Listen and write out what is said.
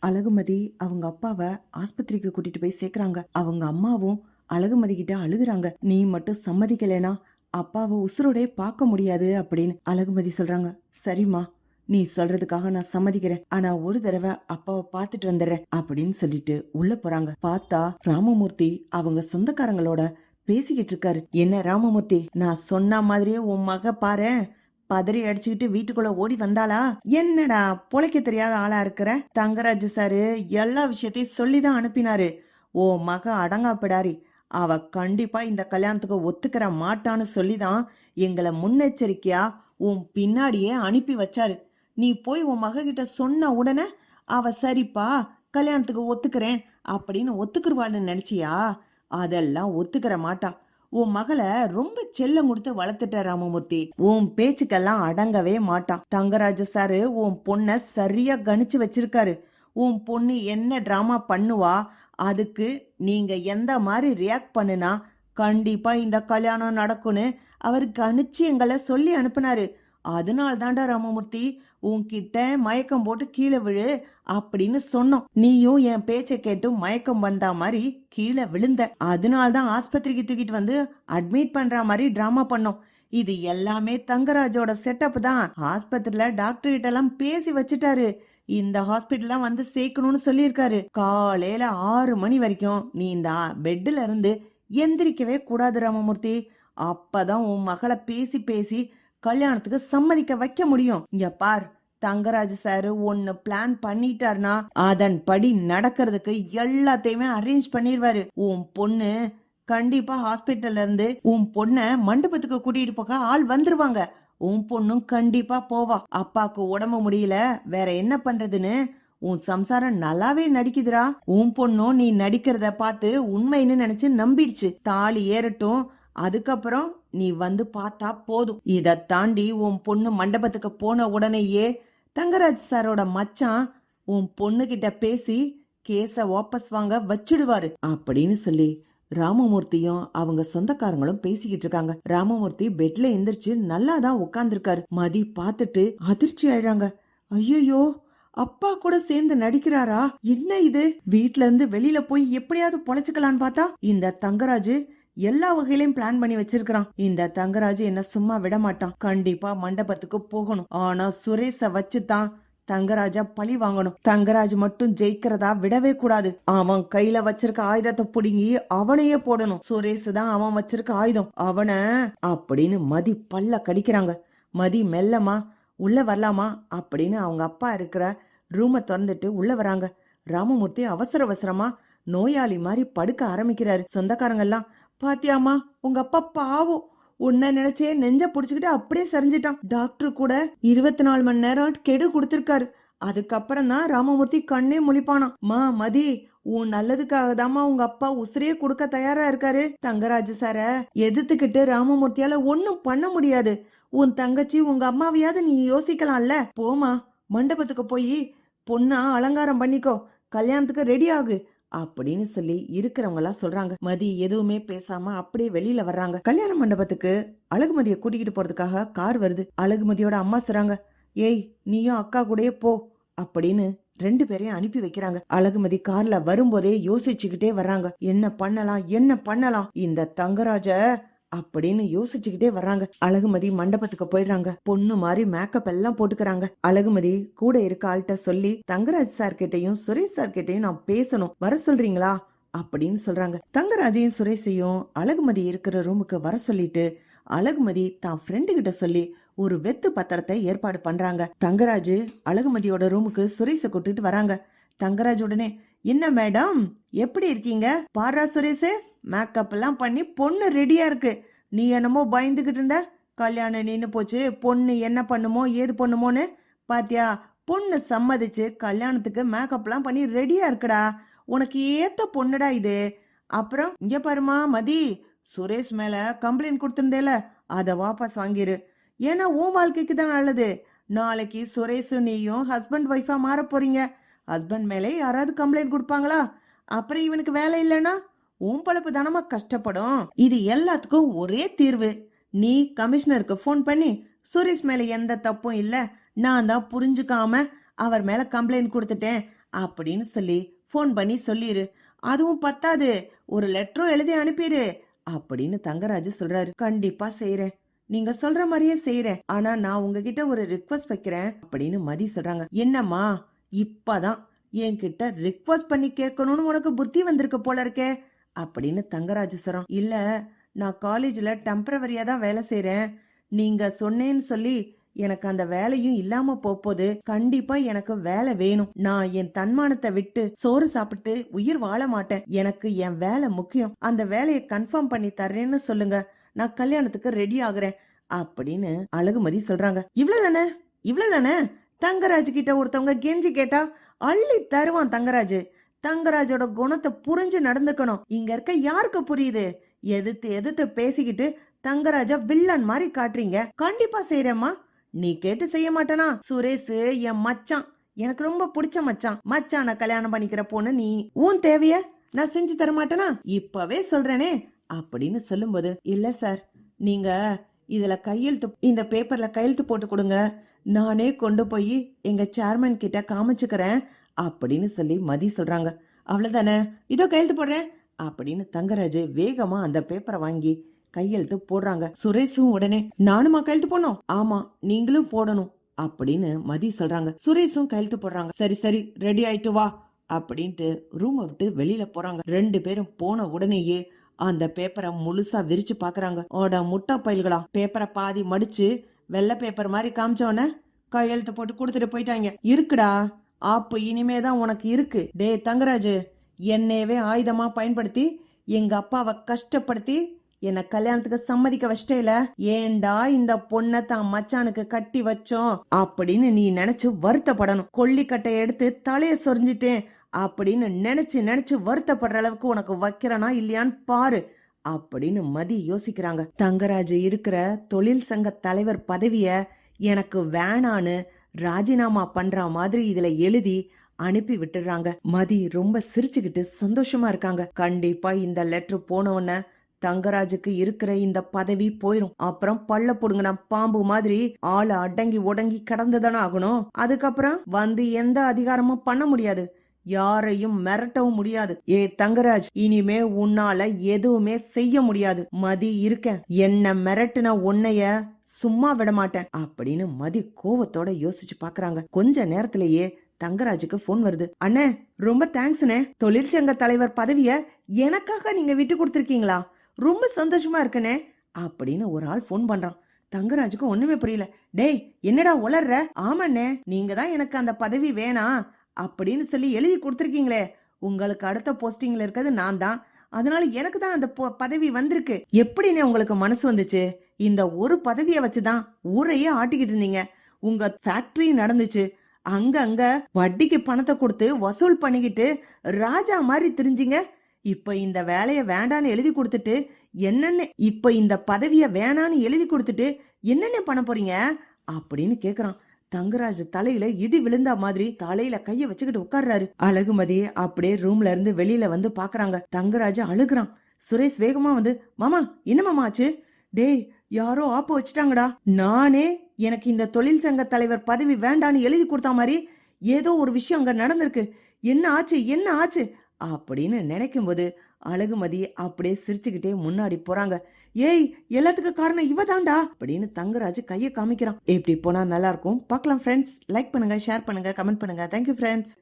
அழகுமதி அவங்க அப்பாவை ஆஸ்பத்திரிக்கு கூட்டிட்டு போய் சேர்க்கறாங்க. அவங்க அம்மாவும் அழகுமதி கிட்ட அழுகுறாங்க. நீ மட்டும் சம்மதிக்கலைனா அப்பாவை உசுரோடே பார்க்க முடியாது அப்படின்னு. அழகுமதி சொல்றாங்க, சரிம்மா, நீ சொல்றதுக்காக நான் சம்மதிக்கிறேன். ஆனா ஒரு தடவை அப்பாவை பார்த்துட்டு வந்துடுறேன் அப்படின்னு சொல்லிட்டு உள்ள போறாங்க. பார்த்தா ராமமூர்த்தி அவங்க சொந்தக்காரங்களோட பேசிக்கிட்டு இருக்காரு. என்ன ராமமூர்த்தி, நான் சொன்ன மாதிரியே உன் மக பாரேன் பதறி அடிச்சுக்கிட்டு வீட்டுக்குள்ள ஓடி வந்தாளா? என்னடா பொழைக்க தெரியாத ஆளா இருக்கிற? தங்கராஜ் சாரு எல்லா விஷயத்தையும் சொல்லிதான் அனுப்பினாரு. ஓ மக அடங்காப்பிடாரி, அவ கண்டிப்பா இந்த கல்யாணத்துக்கு ஒத்துக்கிற மாட்டான்னு சொல்லிதான் எங்களை முன்னெச்சரிக்கையா உன் பின்னாடியே அனுப்பி வச்சாரு. நீ போய் உன் மக கிட்ட சொன்ன உடனே அவ சரிப்பா கல்யாணத்துக்கு ஒத்துக்கிறேன் அப்படின்னு ஒத்துக்குருவான்னு நினைச்சியா? அதெல்லாம் ஒத்துக்கிற மாட்டா. உன் மகளை ரொம்ப செல்லம் கொடுத்து வளர்த்துட்ட ராமமூர்த்தி. உன் பேச்சுக்கெல்லாம் அடங்கவே மாட்டான். தங்கராஜ சாரு உன் பொண்ண சரியா கணிச்சு வச்சிருக்காரு. உன் பொண்ணு என்ன டிராமா பண்ணுவா, அதுக்கு நீங்க எந்த மாதிரி ரியாக்ட் பண்ணுனா கண்டிப்பா இந்த கல்யாணம் நடக்கும்னு அவர் கணிச்சு எங்களை சொல்லி அனுப்புனாரு. அதனால தாண்டா ராமமூர்த்தி உன்கிட்ட மயக்கம் போட்டு கீழே விழு அப்படின்னு சொன்னோம். நீயும் என் பேச்சை கேட்டு மயக்கம் வந்தா மாதிரி கீழே விழுந்த. அதனால்தான் ஆஸ்பத்திரிக்கு தூக்கிட்டு வந்து அட்மிட் பண்ற மாதிரி டிராமா பண்ணோம். இது எல்லாமே தங்கராஜோட செட்டப் தான். ஆஸ்பத்திரியில டாக்டர் கிட்ட எல்லாம் பேசி வச்சுட்டாரு. இந்த ஹாஸ்பிட்டல் வந்து சேர்க்கணும்னு சொல்லியிருக்காரு. காலையில 6 மணி வரைக்கும் நீ இந்த பெட்ல இருந்து எந்திரிக்கவே கூடாது ராமமூர்த்தி. அப்பதான் உன் மகளை பேசி பேசி கல்யாணத்துக்கு சம்மதிக்க வைக்க முடியும். இங்க பார், தங்கராஜ் சாரு ஒன்னு பிளான் பண்ணிட்டாருனா அதன் படி நடக்கிறதுக்கு எல்லாத்தையுமே அரேஞ்ச் பண்ணிடுவாரு. உன் பொண்ணு கண்டிப்பா ஹாஸ்பிட்டல்ல இருந்து உன் பொண்ண மண்டபத்துக்கு கூட்டிட்டு போக ஆள் வந்துருவாங்க. உன் பொண்ணும் கண்டிப்பா போவா. அப்பாக்கு உடம்பு முடியல, வேற என்ன பண்றதுன்னு உன் சம்சாரம் நல்லாவே நடிக்குதுரா. உன் பொண்ணும் நீ நடிக்கிறத பார்த்து உண்மைன்னு நினைச்சு நம்பிடுச்சு. தாலி ஏறட்டும், அதுக்கப்புறம் நீ வந்து பார்த்தா போதும். இத தாண்டி உன் பொண்ணு மண்டபத்துக்கு போன உடனேயே தங்கராஜ் சாரோட மச்சான் உன் பொண்ணு கிட்ட பேசி கேஸ வாபஸ் வாங்க வச்சிடுவாரு அப்படின்னு சொல்லி ராமமூர்த்தியும் அவங்க சொந்தக்காரங்களும் பேசிக்கிட்டு இருக்காங்க. ராமமூர்த்தி பெட்ல எந்திரிச்சு நல்லாதான் உட்கார்ந்துருக்காரு. மதி பார்த்துட்டு அதிர்ச்சி ஆயிடுறாங்க. ஐயோ, அப்பா கூட சேர்ந்து நடிக்கிறாரா? என்ன இது? வீட்ல இருந்து வெளியில போய் எப்படியாவது பொழைச்சுக்கலான்னு பார்த்தா இந்த தங்கராஜ் எல்லா வகையிலையும் பிளான் பண்ணி வச்சிருக்கான். இந்த தங்கராஜ் என்ன சும்மா விட மாட்டான். கண்டிப்பா மண்டபத்துக்கு போகணும். ஆனா சுரேஷ வச்சுதான் தங்கராஜா பழி வாங்கணும். தங்கராஜ் மட்டும் ஜெயிக்கிறதா விடவே கூடாது. அவன் கையில வச்சிருக்க ஆயுதத்தை புடுங்கி அவனையே போடணும். சுரேஷ் தான் அவன் வச்சிருக்க ஆயுதம். அவன அப்படின்னு மதி பல்ல கடிக்கிறாங்க. மதி மெல்லமா உள்ள வரலாமா அப்படின்னு அவங்க அப்பா இருக்கிற ரூமை திறந்துட்டு உள்ள வராங்க. ராமமூர்த்தி அவசர அவசரமா நோயாளி மாதிரி படுக்க ஆரம்பிக்கிறாரு. சொந்தக்காரங்க எல்லாம், பாத்தியாமா உங்க அப்பா பாவம், உன்ன நினைச்சே நெஞ்ச புடிச்சுக்கிட்டு அப்படியே சரிஞ்சிட்டான். டாக்டர் கூட 24 மணி நேரம் கெடு கொடுத்திருக்காரு. அதுக்கப்புறம் தான் ராமமூர்த்தி கண்ணே முழிப்பானா. மதி, உன் நல்லதுக்காக தாமா உங்க அப்பா உசிரியே கொடுக்க தயாரா இருக்காரு. தங்கராஜ் சார எதிர்த்துக்கிட்டு ராமமூர்த்தியால ஒன்னும் பண்ண முடியாது. உன் தங்கச்சி உங்க அம்மாவையாவது நீ யோசிக்கலாம்ல. போமா, மண்டபத்துக்கு போய் பொண்ணா அலங்காரம் பண்ணிக்கோ, கல்யாணத்துக்கு ரெடி ஆகு அப்படின்னு சொல்லி இருக்கிறவங்க எல்லாம் சொல்றாங்க. மதி எதுவுமே பேசாம அப்படியே வெளியில வர்றாங்க. கல்யாண மண்டபத்துக்கு அழகுமதியை கூட்டிக்கிட்டு போறதுக்காக கார் வருது. அழகுமதியோட அம்மா சொல்றாங்க, ஏய் நீயும் அக்கா கூடயே போ அப்படின்னு 2 பேரையும் அனுப்பி வைக்கிறாங்க. அழகுமதி கார்ல வரும்போதே யோசிச்சுக்கிட்டே வர்றாங்க. என்ன பண்ணலாம் இந்த தங்கராஜ அப்படின்னு யோசிச்சுக்கிட்டே வர்றாங்க. அழகுமதி மண்டபத்துக்கு போயிடுறாங்க. பொண்ணு மாதிரி மேக்கப் எல்லாம் போட்டுக்கிறாங்க. அழகுமதி கூட இருக்க ஆள்கிட்ட சொல்லி, தங்கராஜ் சார் கிட்டையும் சுரேஷ் சார் கிட்டையும் நான் பேசணும், வர சொல்றீங்களா அப்படின்னு சொல்றாங்க. தங்கராஜையும் சுரேஷையும் அழகுமதி இருக்கிற ரூமுக்கு வர சொல்லிட்டு அழகுமதி தான் ஃப்ரெண்டு கிட்ட சொல்லி ஒரு வெத்து பத்திரத்தை ஏற்பாடு பண்றாங்க. தங்கராஜ் அழகுமதியோட ரூமுக்கு சுரேஷ கூட்டிட்டு வராங்க. தங்கராஜ் உடனே, என்ன மேடம் எப்படி இருக்கீங்க? பாரா சுரேஷ், மேக்கப் எல்லாம் பண்ணி பொண்ணு ரெடியா இருக்கு. நீ என்னமோ பயந்துகிட்டு இருந்த, கல்யாணம் நின்னு போச்சு, பொண்ணு என்ன பண்ணுமோ ஏது பண்ணுமோன்னு. பாத்தியா, பொண்ணு சம்மதிச்சு கல்யாணத்துக்கு மேக்கப் எல்லாம் பண்ணி ரெடியா இருக்குடா. உனக்கு ஏத்த பொண்ணுடா இது. அப்புறம் இங்க பாருமா மதி, சுரேஷ் மேல கம்ப்ளைண்ட் கொடுத்திருந்தேல, அத வாபஸ் வாங்கிரு. ஏன்னா உன் வாழ்க்கைக்கு தான் நல்லது. நாளைக்கு சுரேஷ் நீயும் ஹஸ்பண்ட் ஒய்ஃபா மாற போறீங்க. ஹஸ்பண்ட் மேலே யாராவது கம்ப்ளைண்ட் கொடுப்பாங்களா? அப்புறம் இவனுக்கு வேலை இல்லைன்னா உன் பழப்பு தானமா கஷ்டப்படும். இது எல்லாத்துக்கும் ஒரே தீர்வு. நீ கமிஷனருக்கு போன் பண்ணி சுரேஷ் மேல எந்த தப்பும் இல்ல, நான் தான் புரிஞ்சுக்காம அவர் மேல கம்ப்ளைண்ட் கொடுத்துட்டேன் அப்படின்னு சொல்லி ஃபோன் பண்ணி சொல்லிரு. அதுவும் பத்தாது, ஒரு லெட்டரும் எழுதி அனுப்பிடு அப்படின்னு தங்கராஜ் சொல்றாரு. கண்டிப்பா செய்யறேன், நீங்க சொல்ற மாதிரியே செய்யறேன். ஆனா நான் உங்ககிட்ட ஒரு ரிக்வஸ்ட் வைக்கிறேன் அப்படின்னு மதி சொல்றாங்க. என்னம்மா, இப்பதான் என்கிட்ட ரிக்வஸ்ட் பண்ணி கேட்கணும்னு உனக்கு புத்தி வந்திருக்கு போல இருக்கே அப்படின்னு தங்கராஜ் சொல்றான். இல்ல, நான் காலேஜ்ல டெம்பரவரியா தான் வேலை செய்யறேன். நீங்க சொன்னேன்னு சொல்லி எனக்கு அந்த வேலையும் இல்லாம போகுது. கண்டிப்பா எனக்கு வேலை வேணும். நான் என் தன்மானத்தை விட்டு சோறு சாப்பிட்டு உயிர் வாழ மாட்டேன். எனக்கு என் வேலை முக்கியம். அந்த வேலையை கன்ஃபார்ம் பண்ணி தர்றேன்னு சொல்லுங்க, நான் கல்யாணத்துக்கு ரெடி ஆகுறேன் அப்படின்னு அழகுமதி சொல்றாங்க. இவ்வளவுதானே, இவ்வளவுதானே? தங்கராஜ் கிட்ட ஒருத்தவங்க கெஞ்சி கேட்டா அள்ளி தருவான் தங்கராஜ். தங்கராஜோட குணத்தை புரிஞ்சு நடந்துக்கணும். இங்க இருக்க யாருக்கு புரியுது? எதிர்த்து எதிர்த்து பேசிக்கிட்டு தங்கராஜ வில்லன் மாதிரி காட்டுறீங்க. கண்டிப்பா செய்யறேம்மா. நீ கேட்டு செய்ய மாட்டேனா? சுரேஷ் என் மச்சான், எனக்கு ரொம்ப பிடிச்ச மச்சான். மச்சான கல்யாணம் பண்ணிக்கிற பொண்ணு நீ. உன் தேவைய நான் செஞ்சு தர மாட்டேனா? இப்பவே சொல்றேனே அப்படின்னு சொல்லும்போது, இல்ல சார், நீங்க இதுல கையெழுத்து, இந்த பேப்பர்ல கையெழுத்து போட்டு கொடுங்க, நானே கொண்டு போய் எங்க சேர்மன் கிட்ட காமிச்சுக்கிறேன் அப்படின்னு சொல்லி மதி சொல்றாங்க. அவ்வளவுதானே, இதோ கையெழுத்து போடுறேன் அப்படின்னு தங்கராஜ் வேகமா அந்த பேப்பரை வாங்கி கையெழுத்து போடுறாங்க. சுரேஷும் உடனே, நானுமா கையெழுத்து போடணும்? ஆமா, நீங்களும் போடணும் அப்படின்னு மதி சொல்றாங்க. சுரேஷும் கையெழுத்து போடுறாங்க. சரி சரி, ரெடி ஆயிட்டு வா அப்படின்ட்டு ரூமை விட்டு வெளியில போறாங்க. 2 பேரும் போன உடனேயே அந்த பேப்பரை முழுசா விரிச்சு பாக்குறாங்க. ஓட முட்டா பயில்களா, பேப்பரை பாதி மடிச்சு வெள்ளை பேப்பர் மாதிரி காமிச்சோன்னு கையெழுத்து போட்டு கொடுத்துட்டு போயிட்டாங்க. இருக்குடா, ஆப்பு இனிமேதான் உனக்கு இருக்கு. டே தங்கராஜ், என்னையவே ஆயுதமா பயன்படுத்தி எங்க அப்பாவை கஷ்டப்படுத்தி என்ன கல்யாணத்துக்கு சம்மதிக்க வச்சிட்டேல, ஏண்டா இந்த பொண்ணை தான் மச்சானுக்கு கட்டி வச்சோம் அப்படின்னு நீ நினைச்சு வருத்தப்படணும். கொல்லிக்கட்டையை எடுத்து தலைய சொரிஞ்சிட்டேன் அப்படின்னு நினைச்சு நினைச்சு வருத்தப்படுற அளவுக்கு உனக்கு வைக்கிறனா இல்லையான்னு பாரு அப்படின்னு மதி யோசிக்கிறாங்க. தங்கராஜ் இருக்கிற தொழில் சங்க தலைவர் பதவிய எனக்கு வேணான்னு ராஜினாமா பண்ற மாதிரி இதுல எழுதி அனுப்பி விட்டுறாங்க. மதி ரொம்ப சிரிச்சுக்கிட்டு சந்தோஷமா இருக்காங்க. கண்டிப்பா இந்த லெட்டர் போன உடனே தங்கராஜுக்கு இருக்கிற இந்த பதவி போயிரும். அப்புறம் பள்ள போடுங்கண்ணா பாம்பு மாதிரி ஆளு அடங்கி உடங்கி கடந்துதானே ஆகணும். அதுக்கப்புறம் வந்து எந்த அதிகாரமும் பண்ண முடியாது, யாரையும் மிரட்டவும் முடியாது. ஏ தங்கராஜ், இனிமே உன்னால எதுவுமே செய்ய முடியாது. மதி இருக்க, என்ன மிரட்டுன உன்னைய சும்மா விட மாட்டேன் அப்படின்னு மதி கோவத்தோட யோசிச்சு பாக்குறாங்க. கொஞ்ச நேரத்திலேயே தங்கராஜுக்கு போன் வருது. அண்ணே, ரொம்ப தேங்க்ஸ்ண்ணே, தொழிற்சங்க தலைவர் பதவிய எனக்காக நீங்க விட்டு கொடுத்துருக்கீங்களா? ரொம்ப சந்தோஷமா இருக்கனே அப்படின்னு ஒரு ஆள் போன் பண்றான். தங்கராஜுக்கு ஒண்ணுமே புரியல. டேய், என்னடா உளர்ற? ஆமாண்ணே, நீங்க தான் எனக்கு அந்த பதவி வேணாம் அப்படின்னு சொல்லி எழுதி கொடுத்துருக்கீங்களே, உங்களுக்கு அடுத்த போஸ்டிங்ல இருக்கிறது நான் தான், அதனால எனக்கு தான் அந்த பதவி வந்திருக்கு. எப்படின்னு உங்களுக்கு மனசு வந்துச்சு? இந்த ஒரு பதவியை வச்சுதான் ஊரையே ஆட்டிக்கிட்டு இருந்தீங்க. உங்க ஃபேக்டரி நடந்துச்சு, அங்க அங்க வட்டிக்கு பணத்தை கொடுத்து வசூல் பண்ணிக்கிட்டு ராஜா மாதிரி தெரிஞ்சிங்க. இப்ப இந்த வேலைய வேண்டான்னு எழுதி கொடுத்துட்டு என்னென்ன, இப்ப இந்த பதவிய வேணான்னு எழுதி கொடுத்துட்டு என்னென்ன பண்ண போறீங்க அப்படின்னு கேக்குறான். தங்கராஜ் தலையில இடி விழுந்தா மாதிரி தலையில கைய வச்சுக்கிட்டு உட்கார்றாரு. அழகுமதி அப்படியே ரூம்ல இருந்து வெளியில வந்து பாக்குறாங்க. தங்கராஜ் அழுகுறான். சுரேஷ் வேகமா வந்து, மாமா என்ன மாமா ஆச்சு? டேய், யாரோ ஆப்பு வச்சுட்டாங்கடா. நானே எனக்கு இந்த தொழில் சங்க தலைவர் பதவி வேண்டான்னு எழுதி கொடுத்தா மாதிரி ஏதோ ஒரு விஷயம் அங்க நடந்திருக்கு. என்ன ஆச்சு, என்ன ஆச்சு அப்படின்னு நினைக்கும் போது அழகுமதி அப்படியே சிரிச்சுக்கிட்டே முன்னாடி போறாங்க. ஏய், எல்லாத்துக்கும் காரணம் இவதான்டா அப்படின்னு தங்கராஜ் கையை காமிக்கிறான். எப்படி போனா நல்லா இருக்கும். பார்க்கலாம் ஃப்ரெண்ட்ஸ். லைக் பண்ணுங்க, ஷேர் பண்ணுங்க, கமெண்ட் பண்ணுங்க. Thank you friends.